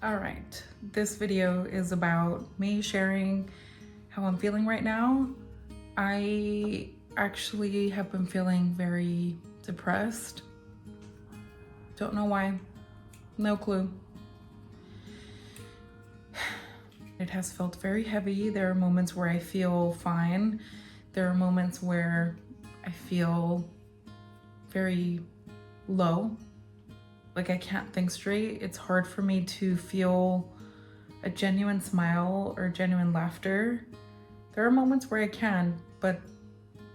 All right, this video is about me sharing how I'm feeling right now. I actually have been feeling very depressed. Don't know why, no clue. It has felt very heavy. There are moments where I feel fine. There are moments where I feel very low, like I can't think straight. It's hard for me to feel a genuine smile or genuine laughter. There are moments where I can, but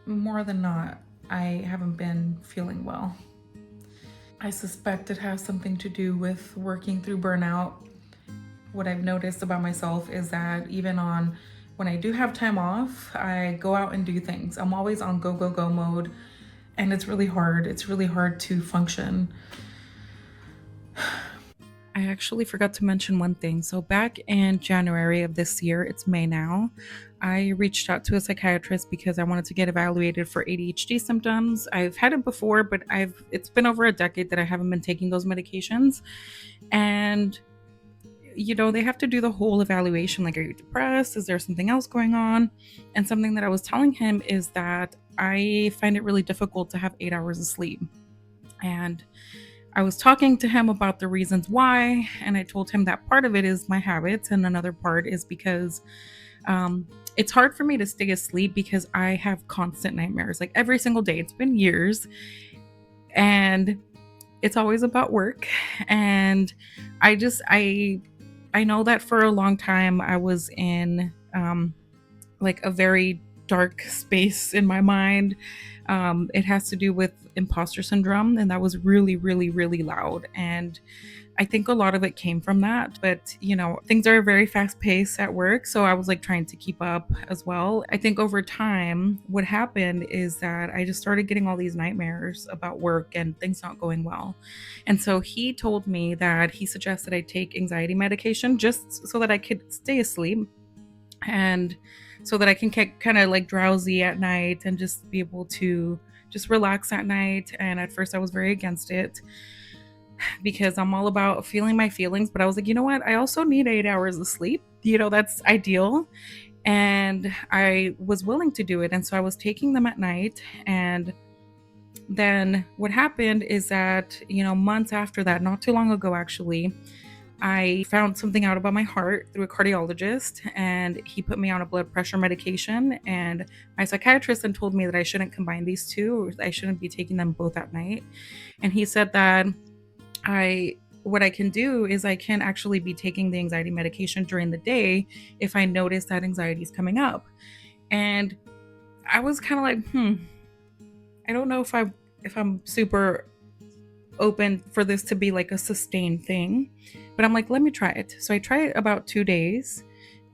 more than not, I haven't been feeling well. I suspect it has something to do with working through burnout. What I've noticed about myself is that even on when I do have time off, I go out and do things. I'm always on go, go, go mode, and it's really hard. It's really hard to function. I actually forgot to mention one thing. So, back in January of this year, it's May now, I reached out to a psychiatrist because I wanted to get evaluated for ADHD symptoms. I've had it before, but it's been over a decade that I haven't been taking those medications. And they have to do the whole evaluation, like, are you depressed? Is there something else going on? And something that I was telling him is that I find it really difficult to have 8 hours of sleep. And I was talking to him about the reasons why, and I told him that part of it is my habits, and another part is because it's hard for me to stay asleep because I have constant nightmares, like every single day. It's been years, and it's always about work. And I know that for a long time I was in like a very dark space in my mind. It has to do with imposter syndrome, and that was really, really, really loud. And I think a lot of it came from that. But, things are very fast paced at work. So I was like trying to keep up as well. I think over time, what happened is that I just started getting all these nightmares about work and things not going well. And so he told me that he suggested I take anxiety medication just so that I could stay asleep, and so that I can get kind of like drowsy at night and just be able to just relax at night. And at first I was very against it because I'm all about feeling my feelings, but I was like, you know what? I also need 8 hours of sleep. That's ideal. And I was willing to do it. And so I was taking them at night. And then what happened is that, months after that, not too long ago actually, I found something out about my heart through a cardiologist, and he put me on a blood pressure medication. And my psychiatrist then told me that I shouldn't combine these two, or I shouldn't be taking them both at night. And he said that what I can do is I can actually be taking the anxiety medication during the day if I notice that anxiety is coming up. And I was kind of like, I don't know if I'm super open for this to be like a sustained thing, but I'm like, let me try it. So I tried it about 2 days,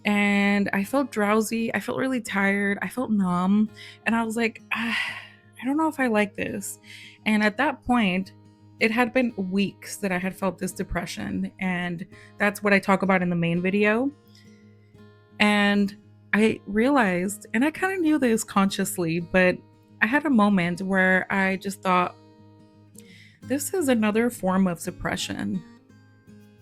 and I felt drowsy. I felt really tired. I felt numb. And I was like, I don't know if I like this. And at that point, it had been weeks that I had felt this depression. And that's what I talk about in the main video. And I realized, and I kind of knew this consciously, but I had a moment where I just thought, this is another form of suppression.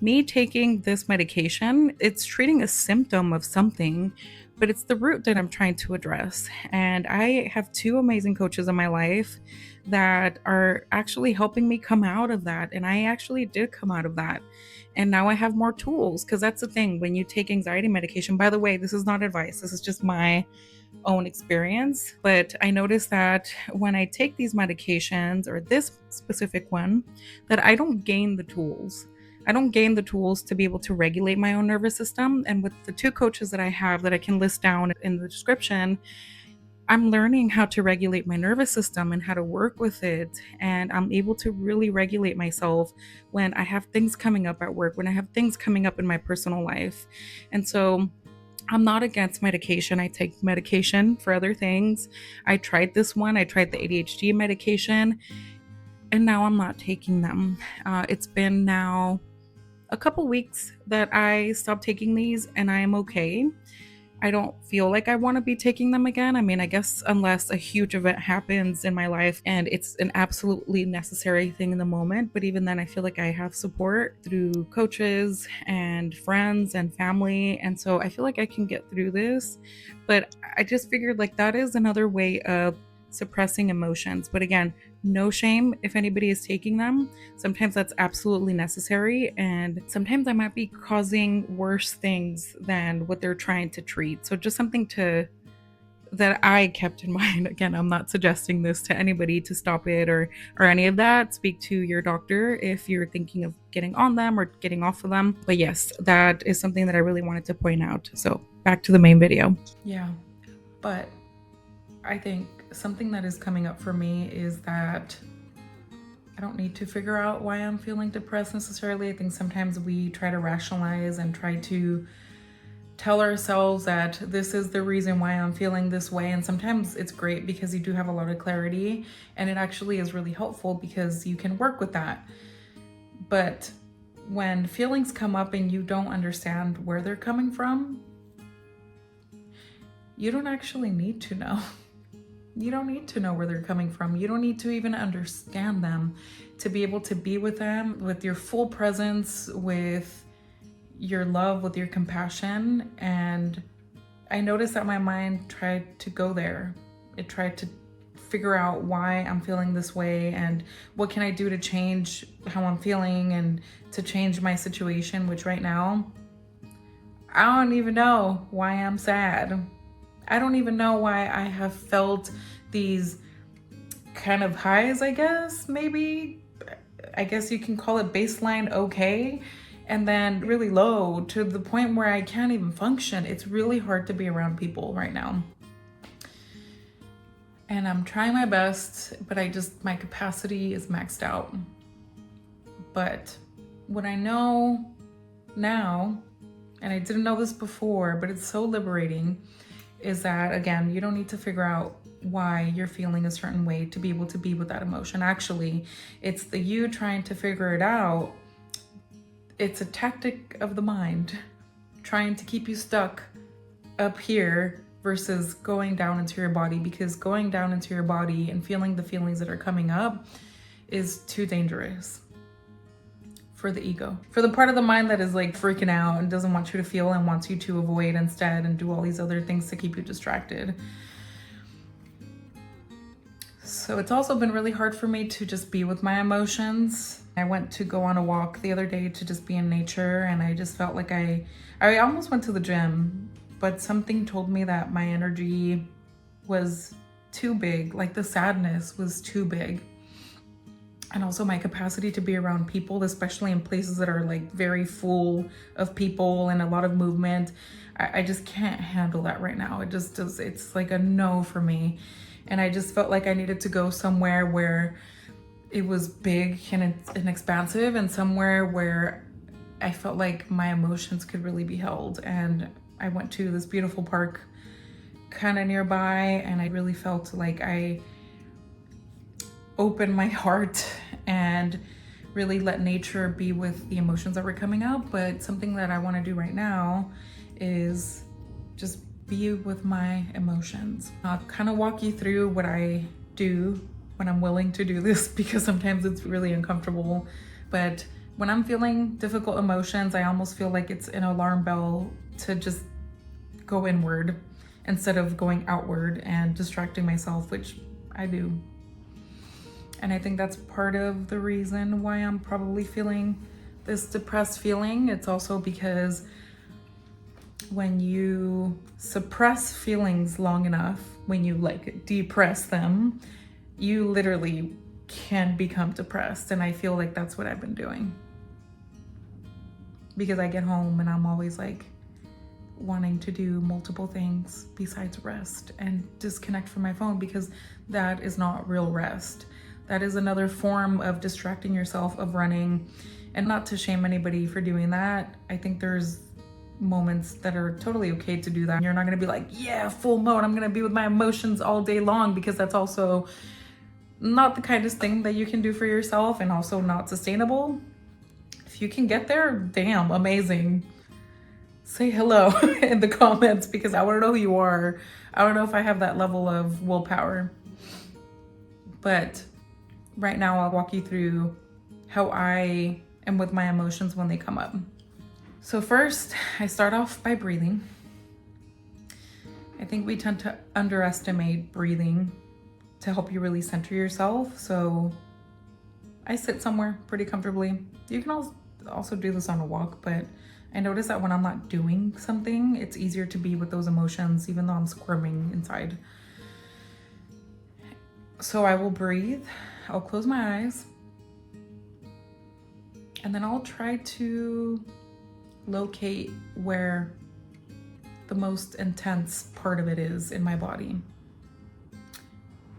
Me taking this medication, it's treating a symptom of something, but it's the root that I'm trying to address. And I have two amazing coaches in my life that are actually helping me come out of that. And I actually did come out of that. And now I have more tools, because that's the thing when you take anxiety medication. By the way, this is not advice, this is just my own experience. But I noticed that when I take these medications, or this specific one, that I don't gain the tools. I don't gain the tools to be able to regulate my own nervous system. And with the two coaches that I have that I can list down in the description, I'm learning how to regulate my nervous system and how to work with it. And I'm able to really regulate myself when I have things coming up at work, when I have things coming up in my personal life. And so I'm not against medication. I take medication for other things. I tried this one, I tried the ADHD medication, and now I'm not taking them. It's been now a couple weeks that I stopped taking these, and I am okay. I don't feel like I want to be taking them again. I mean, I guess unless a huge event happens in my life and it's an absolutely necessary thing in the moment. But even then, I feel like I have support through coaches and friends and family. And so I feel like I can get through this. But I just figured like that is another way of suppressing emotions. But again, no shame if anybody is taking them. Sometimes that's absolutely necessary, and sometimes I might be causing worse things than what they're trying to treat. So just something to that I kept in mind. Again, I'm not suggesting this to anybody to stop it or any of that. Speak to your doctor if you're thinking of getting on them or getting off of them. But yes, that is something that I really wanted to point out. So back to the main video. Yeah, but I think something that is coming up for me is that I don't need to figure out why I'm feeling depressed necessarily. I think sometimes we try to rationalize and try to tell ourselves that this is the reason why I'm feeling this way. And sometimes it's great because you do have a lot of clarity, and it actually is really helpful because you can work with that. But when feelings come up and you don't understand where they're coming from, you don't actually need to know. You don't need to know where they're coming from. You don't need to even understand them to be able to be with them with your full presence, with your love, with your compassion. And I noticed that my mind tried to go there. It tried to figure out why I'm feeling this way and what can I do to change how I'm feeling and to change my situation, which right now, I don't even know why I'm sad. I don't even know why I have felt these kind of highs, I guess, maybe. I guess you can call it baseline okay, and then really low to the point where I can't even function. It's really hard to be around people right now. And I'm trying my best, but my capacity is maxed out. But what I know now, and I didn't know this before, but it's so liberating, is that, again, you don't need to figure out why you're feeling a certain way to be able to be with that emotion. Actually, it's the you trying to figure it out. It's a tactic of the mind trying to keep you stuck up here versus going down into your body, because going down into your body and feeling the feelings that are coming up is too dangerous for the ego, for the part of the mind that is like freaking out and doesn't want you to feel and wants you to avoid instead and do all these other things to keep you distracted. So it's also been really hard for me to just be with my emotions. I went to go on a walk the other day to just be in nature, and I just felt like I almost went to the gym, but something told me that my energy was too big, like the sadness was too big. And also my capacity to be around people, especially in places that are like very full of people and a lot of movement. I just can't handle that right now. It just does, it's like a no for me. And I just felt like I needed to go somewhere where it was big and expansive, and somewhere where I felt like my emotions could really be held. And I went to this beautiful park kind of nearby, and I really felt like I open my heart and really let nature be with the emotions that were coming up. But something that I want to do right now is just be with my emotions. I'll kind of walk you through what I do when I'm willing to do this, because sometimes it's really uncomfortable. But when I'm feeling difficult emotions, I almost feel like it's an alarm bell to just go inward instead of going outward and distracting myself, which I do. And I think that's part of the reason why I'm probably feeling this depressed feeling. It's also because when you suppress feelings long enough, when you like depress them, you literally can become depressed. And I feel like that's what I've been doing. Because I get home and I'm always like wanting to do multiple things besides rest and disconnect from my phone, because that is not real rest. That is another form of distracting yourself, of running. And not to shame anybody for doing that. I think there's moments that are totally okay to do that. You're not gonna be like, yeah, full mode, I'm gonna be with my emotions all day long, because that's also not the kindest thing that you can do for yourself, and also not sustainable. If you can get there, damn, amazing. say hello in the comments, because I want to know who you are. I don't know if I have that level of willpower. But right now I'll walk you through how I am with my emotions when they come up. So first, I start off by breathing. I think we tend to underestimate breathing to help you really center yourself. So I sit somewhere pretty comfortably. You can also do this on a walk, but I notice that when I'm not doing something, it's easier to be with those emotions, even though I'm squirming inside. So I will breathe, I'll close my eyes, and then I'll try to locate where the most intense part of it is in my body.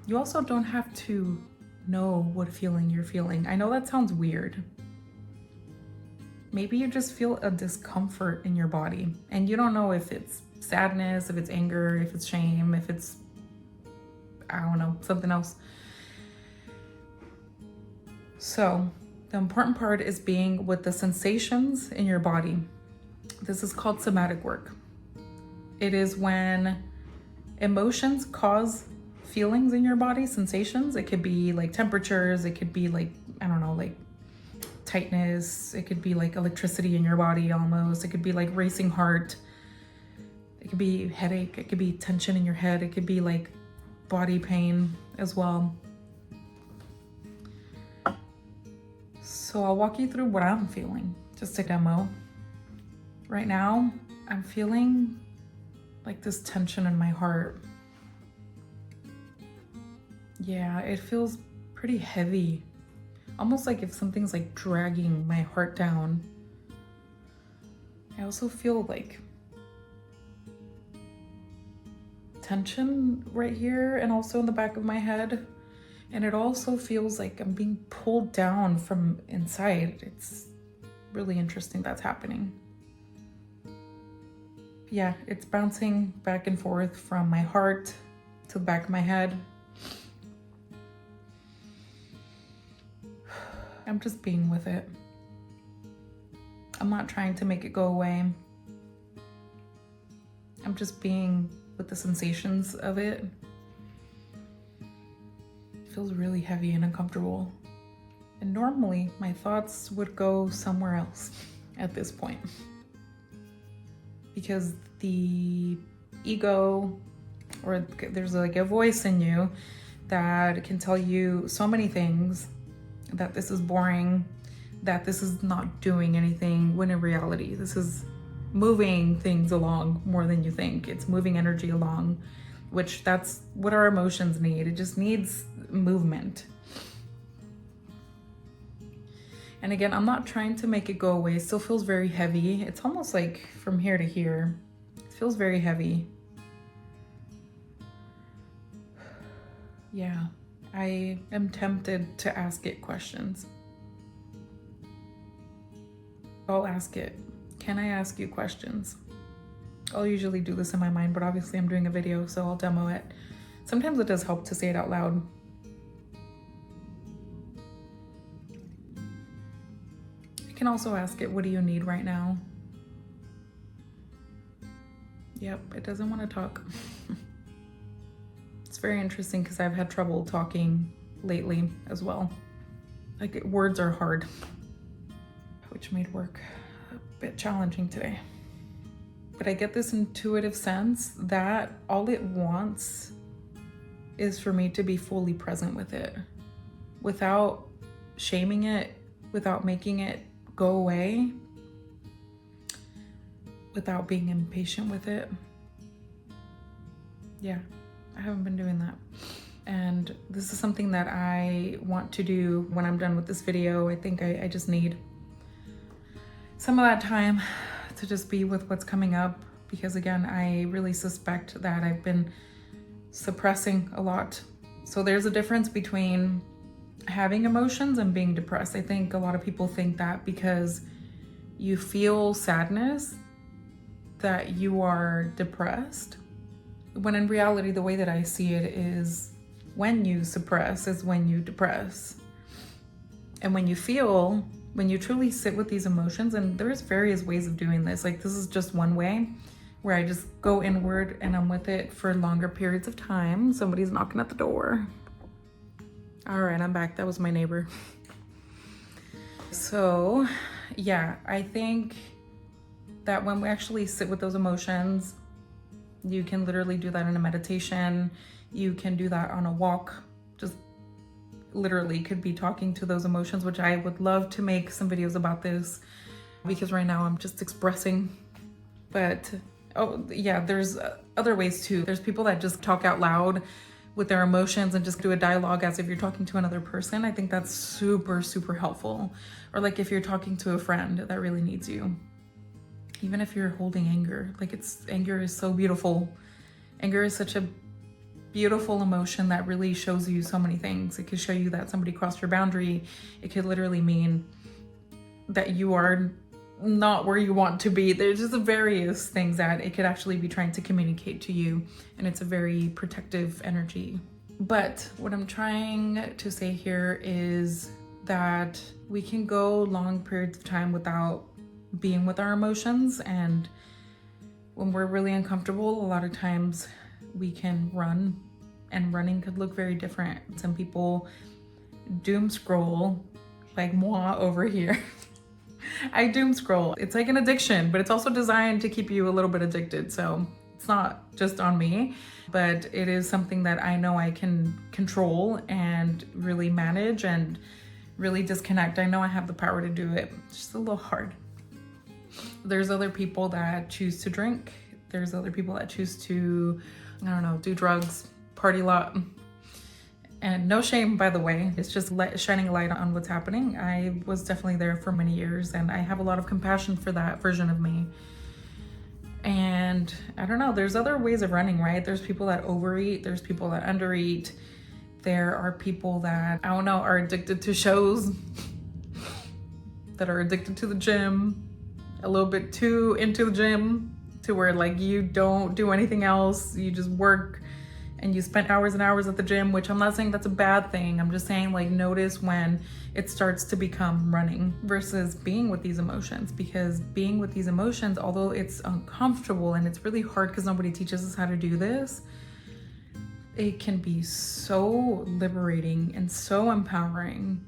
You also don't have to know what feeling you're feeling. I know that sounds weird. Maybe you just feel a discomfort in your body and you don't know if it's sadness, if it's anger, if it's shame, if it's, I don't know, something else. So the important part is being with the sensations in your body. This is called somatic work. It is when emotions cause feelings in your body, sensations. It could be like temperatures, it could be like, I don't know, like tightness, it could be like electricity in your body almost, it could be like racing heart, it could be headache, it could be tension in your head, it could be like body pain as well. So I'll walk you through what I'm feeling, just a demo. Right now, I'm feeling like this tension in my heart. Yeah, it feels pretty heavy. Almost like if something's like dragging my heart down. I also feel like tension right here and also in the back of my head. And it also feels like I'm being pulled down from inside. It's really interesting that's happening. Yeah, it's bouncing back and forth from my heart to the back of my head. I'm just being with it. I'm not trying to make it go away. I'm just being with the sensations of it. It feels really heavy and uncomfortable. And normally my thoughts would go somewhere else at this point. Because the ego, or there's like a voice in you that can tell you so many things, that this is boring, that this is not doing anything, when in reality, this is moving things along more than you think. It's moving energy along, which that's what our emotions need. It just needs movement. And again, I'm not trying to make it go away. It still feels very heavy. It's almost like from here to here. It feels very heavy. Yeah. I am tempted to ask it questions. I'll ask it, can I ask you questions? I'll usually do this in my mind, but obviously I'm doing a video, so I'll demo it. Sometimes it does help to say it out loud. I can also ask it, what do you need right now? Yep, it doesn't want to talk. It's very interesting because I've had trouble talking lately as well. Like words are hard, which made work a bit challenging today. But I get this intuitive sense that all it wants is for me to be fully present with it, without shaming it, without making it go away, without being impatient with it. Yeah. I haven't been doing that. And this is something that I want to do when I'm done with this video. I think I just need some of that time to just be with what's coming up, because again, I really suspect that I've been suppressing a lot. So there's a difference between having emotions and being depressed. I think a lot of people think that because you feel sadness that you are depressed. When in reality, the way that I see it is when you suppress is when you depress. And when you feel when you truly sit with these emotions, and there's various ways of doing this, like this is just one way where I just go inward and I'm with it for longer periods of time. Somebody's knocking at the door. All right, I'm back. That was my neighbor. So yeah, I think that when we actually sit with those emotions, you can literally do that in a meditation. You can do that on a walk. Just literally could be talking to those emotions, which I would love to make some videos about this, because right now I'm just expressing. But oh yeah, there's other ways too. There's people that just talk out loud with their emotions and just do a dialogue as if you're talking to another person. I think that's super, super helpful. Or like if you're talking to a friend that really needs you. Even if you're holding anger, like anger is so beautiful. Anger is such a beautiful emotion that really shows you so many things. It could show you that somebody crossed your boundary. It could literally mean that you are not where you want to be. There's just various things that it could actually be trying to communicate to you, and it's a very protective energy. But what I'm trying to say here is that we can go long periods of time without being with our emotions, and when we're really uncomfortable, a lot of times we can run, and running could look very different. Some people doom scroll, like moi over here. I doom scroll. It's like an addiction, but it's also designed to keep you a little bit addicted. So it's not just on me, but it is something that I know I can control and really manage and really disconnect. I know I have the power to do it. It's just a little hard. There's other people that choose to drink. There's other people that choose to, I don't know, do drugs, party a lot. And no shame, by the way. It's just shining a light on what's happening. I was definitely there for many years, and I have a lot of compassion for that version of me. And I don't know, there's other ways of running, right? There's people that overeat, there's people that undereat. There are people that, I don't know, are addicted to shows, that are addicted to the gym, a little bit too into the gym, to where like you don't do anything else, you just work and you spend hours and hours at the gym, which I'm not saying that's a bad thing. I'm just saying, like, notice when it starts to become running versus being with these emotions. Because being with these emotions, although it's uncomfortable and it's really hard because nobody teaches us how to do this, it can be so liberating and so empowering.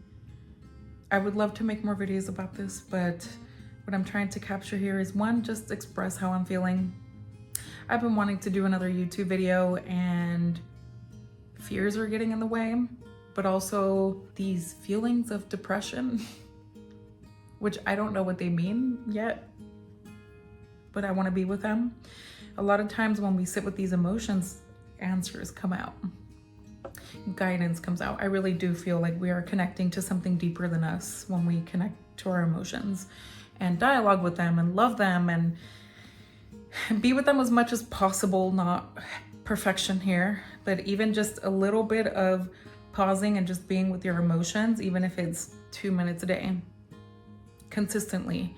I would love to make more videos about this, but what I'm trying to capture here is, one, just express how I'm feeling. I've been wanting to do another YouTube video and fears are getting in the way, but also these feelings of depression, which I don't know what they mean yet, but I want to be with them. A lot of times when we sit with these emotions, answers come out, guidance comes out. I really do feel like we are connecting to something deeper than us when we connect to our emotions and dialogue with them and love them and be with them as much as possible. Not perfection here, but even just a little bit of pausing and just being with your emotions, even if it's 2 minutes a day, consistently,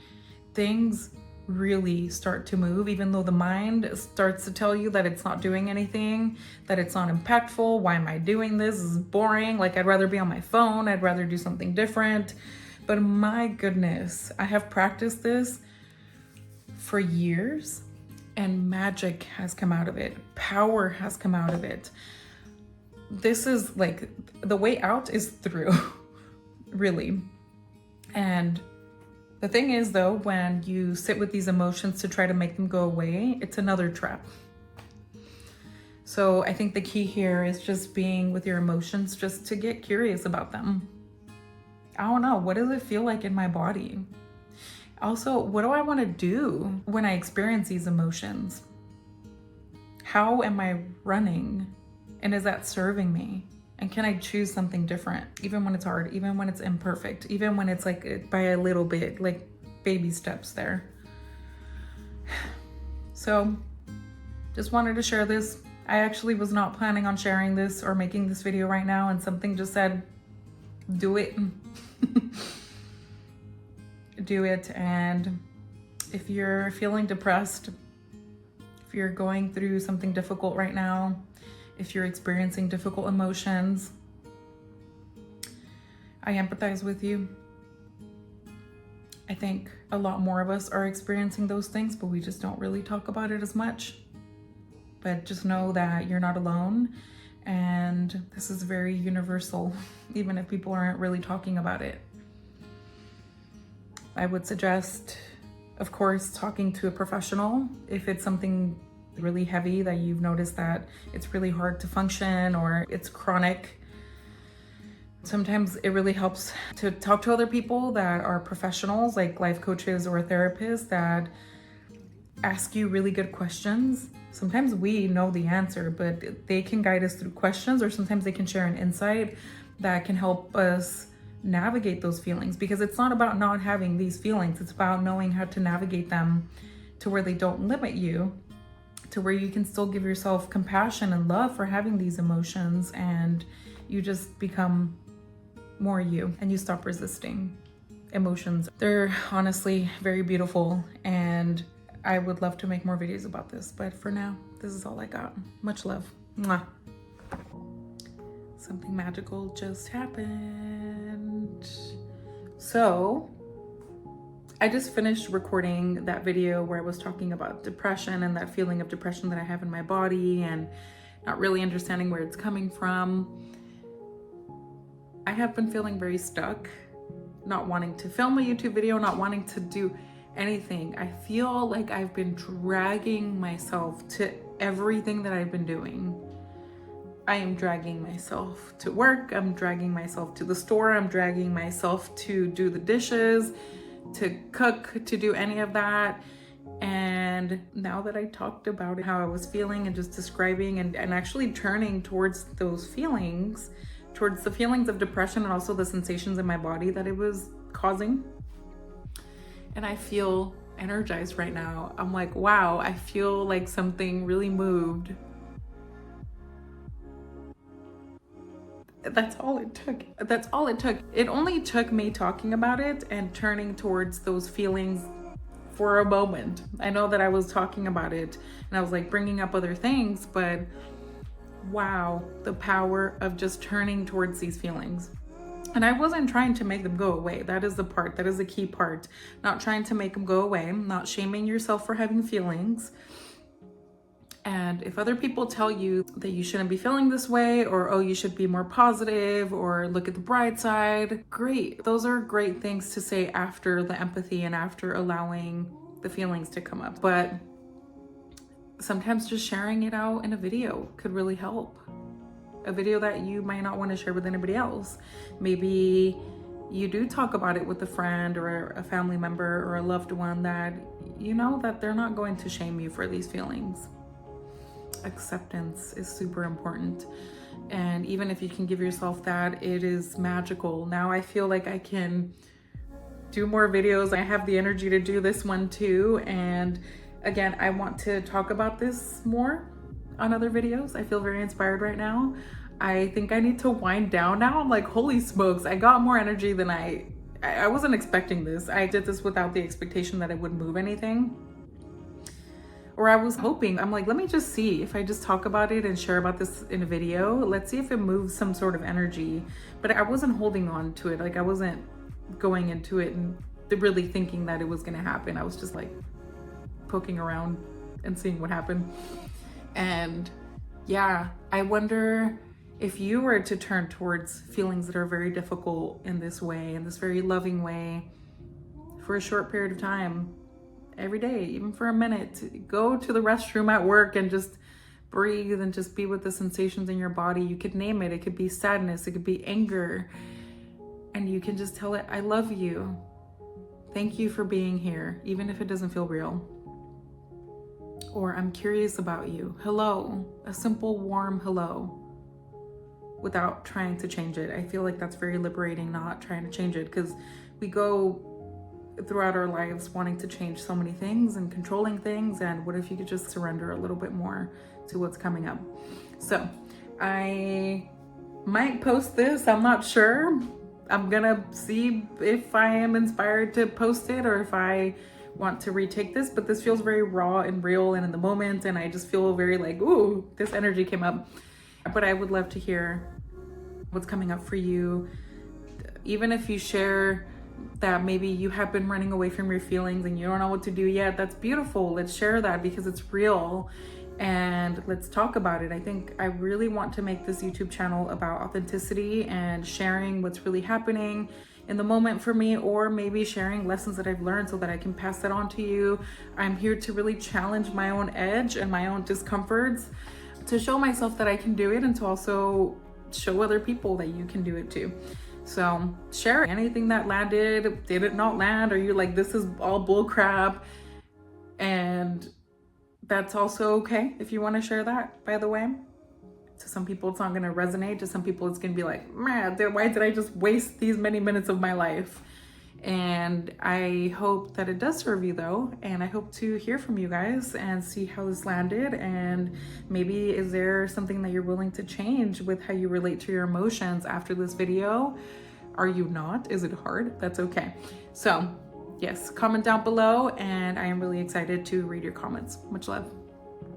things really start to move. Even though the mind starts to tell you that it's not doing anything, that it's not impactful, why am I doing this? This is boring, like I'd rather be on my phone, I'd rather do something different. But my goodness, I have practiced this for years, and magic has come out of it. Power has come out of it. This is like, the way out is through, really. And the thing is though, when you sit with these emotions to try to make them go away, it's another trap. So I think the key here is just being with your emotions, just to get curious about them. I don't know, what does it feel like in my body? Also, what do I want to do when I experience these emotions? How am I running? And is that serving me? And can I choose something different? Even when it's hard, even when it's imperfect, even when it's like by a little bit, like baby steps there. So just wanted to share this. I actually was not planning on sharing this or making this video right now, and something just said, do it. Do it. And if you're feeling depressed, if you're going through something difficult right now, if you're experiencing difficult emotions, I empathize with you. I think a lot more of us are experiencing those things, but we just don't really talk about it as much. But just know that you're not alone, and this is very universal, even if people aren't really talking about it. I would suggest, of course, talking to a professional if it's something really heavy that you've noticed that it's really hard to function or it's chronic. Sometimes it really helps to talk to other people that are professionals, like life coaches or therapists, that ask you really good questions. Sometimes we know the answer, but they can guide us through questions, or sometimes they can share an insight that can help us navigate those feelings, because it's not about not having these feelings. It's about knowing how to navigate them to where they don't limit you, to where you can still give yourself compassion and love for having these emotions, and you just become more you and you stop resisting emotions. They're honestly very beautiful, and I would love to make more videos about this, but for now, this is all I got. Much love. Mwah. Something magical just happened. So I just finished recording that video where I was talking about depression and that feeling of depression that I have in my body and not really understanding where it's coming from. I have been feeling very stuck, not wanting to film a YouTube video, not wanting to do anything. I feel like I've been dragging myself to everything that I've been doing. I am dragging myself to work, I'm dragging myself to the store, I'm dragging myself to do the dishes, to cook, to do any of that. And now that I talked about how I was feeling and just describing and actually turning towards those feelings, towards the feelings of depression and also the sensations in my body that it was causing, and I feel energized right now. I'm like, wow, I feel like something really moved. That's all it took. That's all it took. It only took me talking about it and turning towards those feelings for a moment. I know that I was talking about it and I was like bringing up other things, but wow, the power of just turning towards these feelings. And I wasn't trying to make them go away. That is the part, that is the key part. Not trying to make them go away, not shaming yourself for having feelings. And if other people tell you that you shouldn't be feeling this way, or oh, you should be more positive, or look at the bright side, great. Those are great things to say after the empathy and after allowing the feelings to come up. But sometimes just sharing it out in a video could really help. A video that you might not want to share with anybody else. Maybe you do talk about it with a friend or a family member or a loved one that you know that they're not going to shame you for these feelings. Acceptance is super important. And even if you can give yourself that, it is magical. Now I feel like I can do more videos. I have the energy to do this one too. And again, I want to talk about this more on other videos. I feel very inspired right now. I think I need to wind down now. I'm like, holy smokes, I got more energy than I wasn't expecting this. I did this without the expectation that it would move anything. Or I was hoping, I'm like, let me just see if I just talk about it and share about this in a video. Let's see if it moves some sort of energy. But I wasn't holding on to it. Like I wasn't going into it and really thinking that it was gonna happen. I was just like poking around and seeing what happened. And yeah, I wonder if you were to turn towards feelings that are very difficult in this way, in this very loving way, for a short period of time, every day, even for a minute, go to the restroom at work and just breathe and just be with the sensations in your body. You could name it. It could be sadness. It could be anger. And you can just tell it, I love you. Thank you for being here, even if it doesn't feel real. Or I'm curious about you. Hello. A simple, warm hello without trying to change it. I feel like that's very liberating, not trying to change it, because we go throughout our lives wanting to change so many things and controlling things. And what if you could just surrender a little bit more to what's coming up? So I might post this. I'm not sure. I'm gonna see if I am inspired to post it or if I want to retake this, but this feels very raw and real and in the moment, and I just feel very like, ooh, this energy came up. But I would love to hear what's coming up for you. Even if you share that maybe you have been running away from your feelings and you don't know what to do yet, that's beautiful. Let's share that because it's real, and let's talk about it. I think I really want to make this YouTube channel about authenticity and sharing what's really happening in the moment for me, or maybe sharing lessons that I've learned so that I can pass that on to you. I'm here to really challenge my own edge and my own discomforts, to show myself that I can do it, and to also show other people that you can do it too. So share anything that landed, did it not land, or you're like, this is all bull crap, and that's also okay if you want to share that, by the way. To some people, it's not going to resonate. To some people, it's going to be like, man, why did I just waste these many minutes of my life? And I hope that it does serve you though. And I hope to hear from you guys and see how this landed. And maybe is there something that you're willing to change with how you relate to your emotions after this video? Are you not? Is it hard? That's okay. So yes, comment down below, and I am really excited to read your comments. Much love.